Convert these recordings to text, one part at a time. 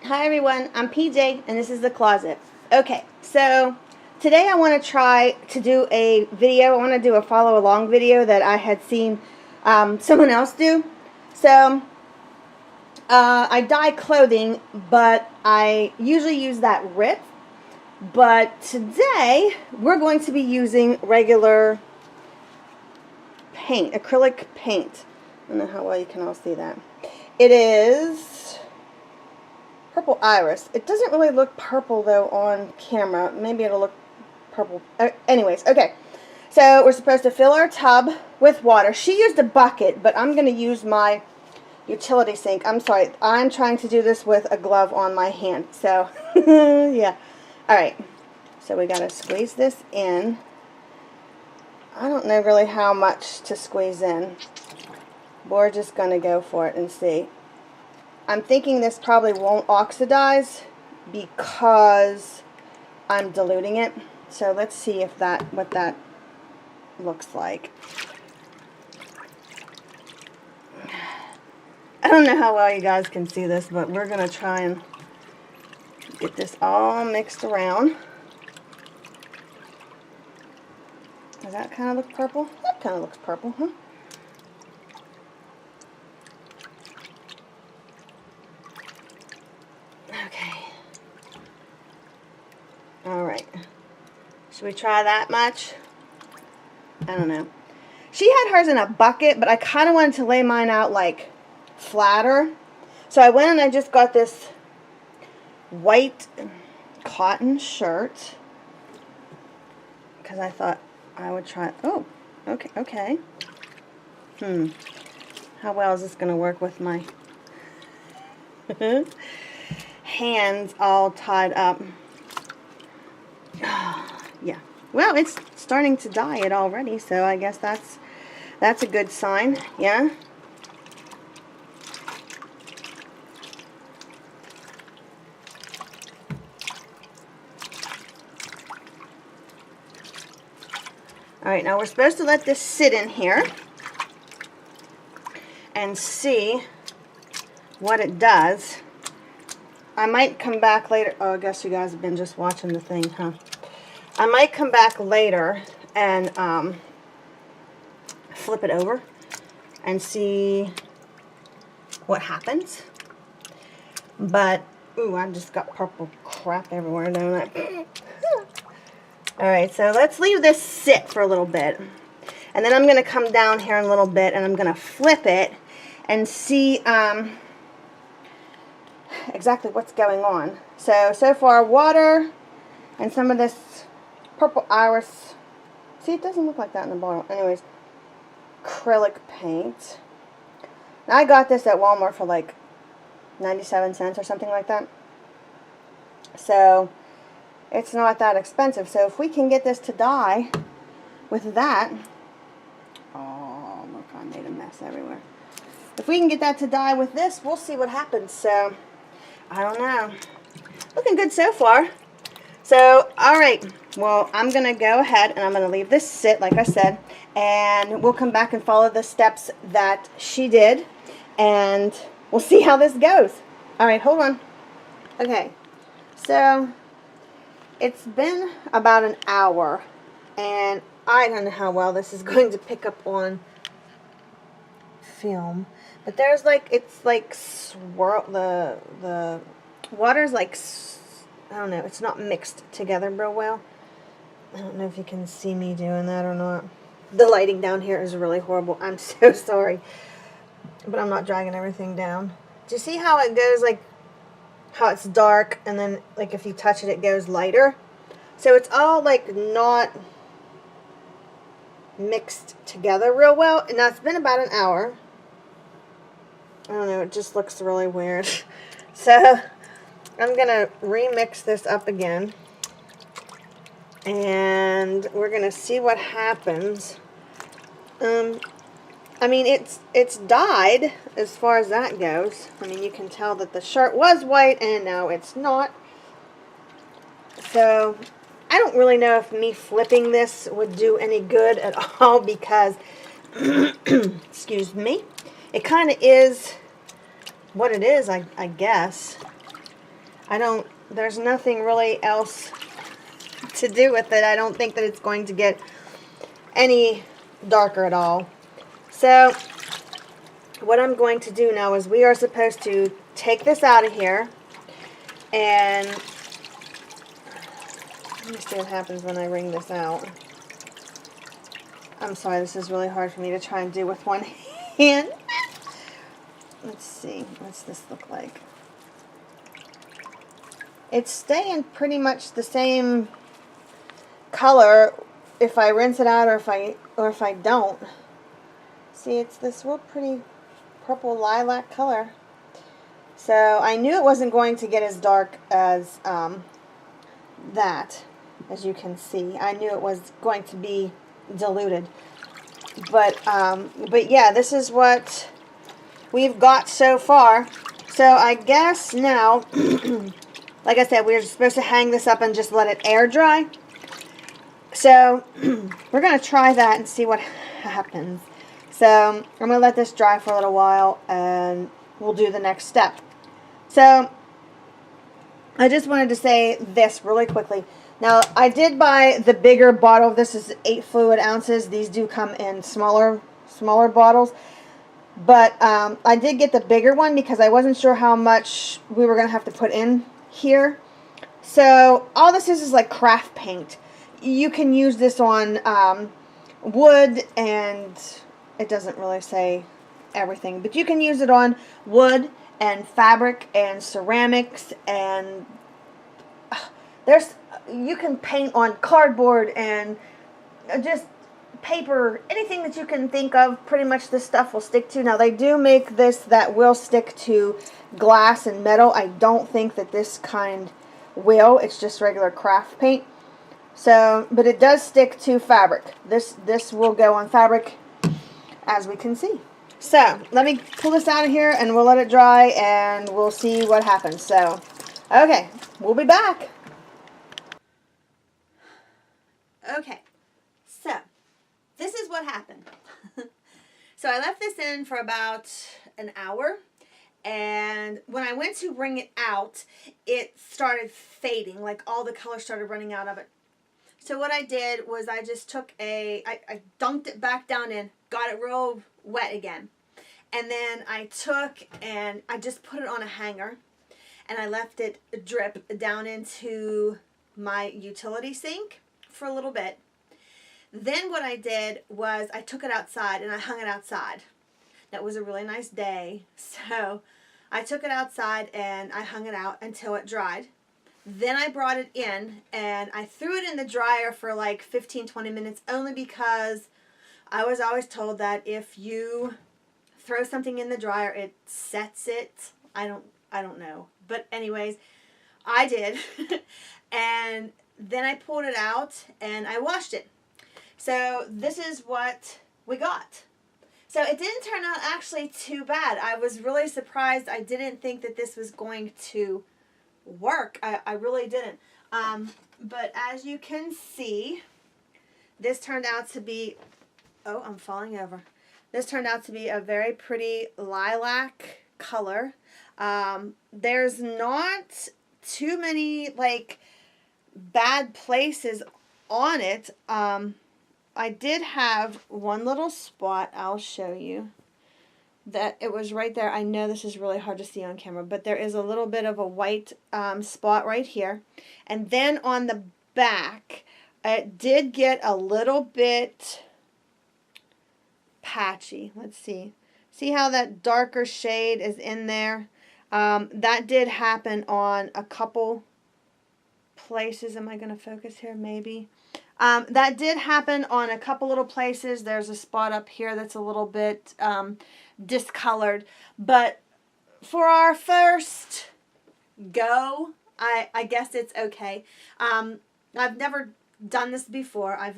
Hi everyone, I'm PJ and this is the closet. Okay, so today I want to try to do a video. I want to do a follow along video that I had seen someone else do. So I dye clothing, but I usually use that rip. But today we're going to be using regular paint, acrylic paint. I don't know how well you can all see that. It is purple iris. It doesn't really look purple though on camera. Maybe it'll look purple. Anyways, okay. So we're supposed to fill our tub with water. She used a bucket, but I'm going to use my utility sink. I'm sorry. I'm trying to do this with a glove on my hand. So, yeah. Alright. So we got to squeeze this in. I don't know really how much to squeeze in. We're just going to go for it and see. I'm thinking this probably won't oxidize because I'm diluting it. So let's see if what that looks like. I don't know how well you guys can see this, but we're going to try and get this all mixed around. Does that kind of look purple? That kind of looks purple, huh? Okay. Alright. Should we try that much? I don't know. She had hers in a bucket, but I kind of wanted to lay mine out like flatter. So I went and I just got this white cotton shirt because I thought I would try. Oh, okay, okay. How well is this going to work with my hands all tied up? Yeah. Well, it's starting to dye it already, so I guess that's a good sign. Yeah. Alright, now we're supposed to let this sit in here and see what it does. I might come back later. Oh, I guess you guys have been just watching the thing, huh? I might come back later and flip it over and see what happens. But, ooh, I just got purple crap everywhere, don't I? Alright, so let's leave this sit for a little bit. And then I'm going to come down here in a little bit and I'm going to flip it and see exactly what's going on. So far water and some of this purple iris. See, it doesn't look like that in the bottle. Anyways, acrylic paint. Now I got this at Walmart for like 97 cents or something like that. So it's not that expensive. So if we can get this to dye with that. Oh, look, I made a mess everywhere. If we can get that to dye with this, we'll see what happens. So I don't know. Looking good so far. So, alright. Well, I'm going to go ahead and I'm going to leave this sit, like I said. And we'll come back and follow the steps that she did. And we'll see how this goes. Alright, hold on. Okay. So, it's been about an hour. And I don't know how well this is going to pick up on film. But there's like, it's like swirl, the water's like, I don't know, it's not mixed together real well. I don't know if you can see me doing that or not. The lighting down here is really horrible. I'm so sorry. But I'm not dragging everything down. Do you see how it goes, like, how it's dark and then, like, if you touch it, it goes lighter? So it's all, like, not mixed together real well. Now, it's been about an hour. I don't know, it just looks really weird. So, I'm going to remix this up again. And we're going to see what happens. I mean, it's dyed as far as that goes. I mean, you can tell that the shirt was white and now it's not. So, I don't really know if me flipping this would do any good at all because, excuse me, it kind of is what it is, I guess. There's nothing really else to do with it. I don't think that it's going to get any darker at all. So what I'm going to do now is we are supposed to take this out of here, and let me see what happens when I wring this out. I'm sorry, this is really hard for me to try and do with one hand. Let's see, what's this look like? It's staying pretty much the same color if I rinse it out or if I don't. See, it's this real pretty purple lilac color. So I knew it wasn't going to get as dark as that, as you can see. I knew it was going to be diluted. But yeah, this is what we've got so far. So I guess now, like I said, we're supposed to hang this up and just let it air dry. So we're going to try that and see what happens. So I'm going to let this dry for a little while and we'll do the next step. So I just wanted to say this really quickly. Now, I did buy the bigger bottle. This is 8 fluid ounces. These do come in smaller bottles. But I did get the bigger one because I wasn't sure how much we were going to have to put in here. So all this is like craft paint. You can use this on wood, and it doesn't really say everything. But you can use it on wood and fabric and ceramics, and you can paint on cardboard and just paper, anything that you can think of. Pretty much this stuff will stick to. Now they do make this that will stick to glass and metal. I don't think that this kind will. It's just regular craft paint. So, but it does stick to fabric. This will go on fabric, as we can see. So let me pull this out of here and we'll let it dry and we'll see what happens. So, okay, we'll be back. Okay, so this is what happened. So I left this in for about an hour, and when I went to bring it out, it started fading, like all the color started running out of it. So what I did was I just took I dunked it back down in, got it real wet again. And then I took and I just put it on a hanger, and I left it drip down into my utility sink for a little bit. Then what I did was I took it outside and I hung it outside. That was a really nice day, so I took it outside and I hung it out until it dried. Then I brought it in and I threw it in the dryer for like 15-20 minutes, only because I was always told that if you throw something in the dryer, it sets it. I don't know. But anyways, I did. And then I pulled it out and I washed it. So this is what we got. So it didn't turn out actually too bad. I was really surprised. I didn't think that this was going to work. I really didn't. But as you can see, this turned out to be, oh, I'm falling over. This turned out to be a very pretty lilac color. There's not too many like bad places on it. I did have one little spot. I'll show you that it was right there. I know this is really hard to see on camera, but there is a little bit of a white spot right here. And then on the back, it did get a little bit patchy. Let's see. See how that darker shade is in there? That did happen on a couple places. Am I going to focus here? Maybe. That did happen on a couple little places. There's a spot up here that's a little bit discolored. But for our first go, I guess it's okay. I've never done this before. I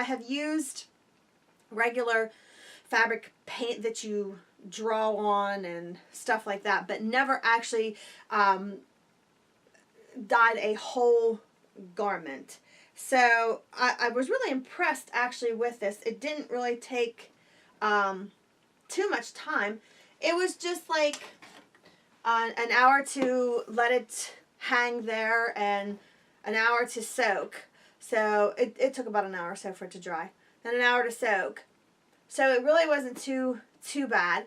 have used regular fabric paint that you draw on and stuff like that, but never actually dyed a whole garment. So I was really impressed actually with this. It didn't really take too much time. It was just like an hour to let it hang there and an hour to soak. So it took about an hour or so for it to dry. Then an hour to soak. So it really wasn't too bad.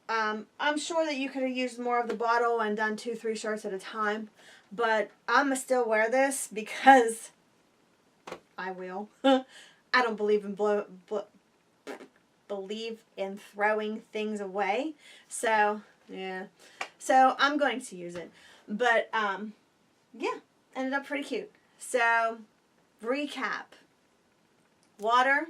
I'm sure that you could have used more of the bottle and done 2-3 shirts at a time. But I'm going to still wear this because I will. I don't believe in believe in throwing things away. So, yeah. So, I'm going to use it. But, yeah. Ended up pretty cute. So, recap. Water.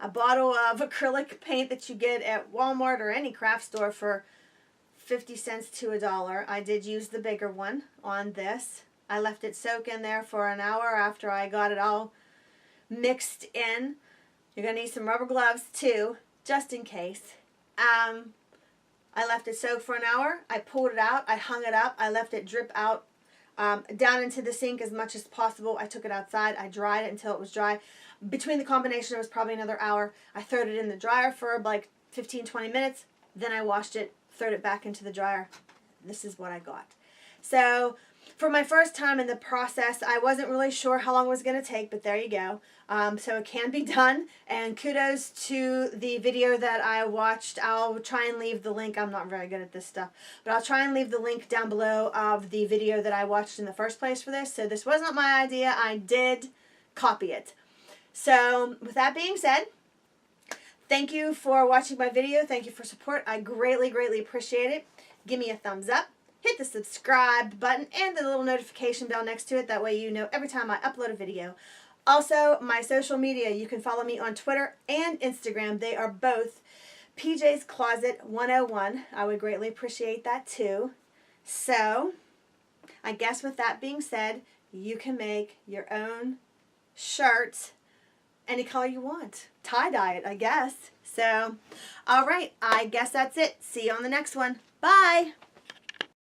A bottle of acrylic paint that you get at Walmart or any craft store for 50 cents to $1. I did use the bigger one on this. I left it soak in there for an hour after I got it all mixed in. You're going to need some rubber gloves too, just in case. I left it soak for an hour. I pulled it out. I hung it up. I left it drip out down into the sink as much as possible. I took it outside. I dried it until it was dry. Between the combination, it was probably another hour. I throwed it in the dryer for like 15-20 minutes. Then I washed it, throwed it back into the dryer. This is what I got. So for my first time in the process, I wasn't really sure how long it was going to take, but there you go. So it can be done, and kudos to the video that I watched. I'll try and leave the link. I'm not very good at this stuff, but I'll try and leave the link down below of the video that I watched in the first place for this. So this was not my idea. I did copy it. So with that being said, thank you for watching my video. Thank you for support. I greatly, greatly appreciate it. Give me a thumbs up. Hit the subscribe button and the little notification bell next to it. That way you know every time I upload a video. Also, my social media. You can follow me on Twitter and Instagram. They are both PJ's Closet 101. I would greatly appreciate that too. So, I guess with that being said, you can make your own shirt any color you want. Tie-dye it, I guess. So, alright, I guess that's it. See you on the next one. Bye!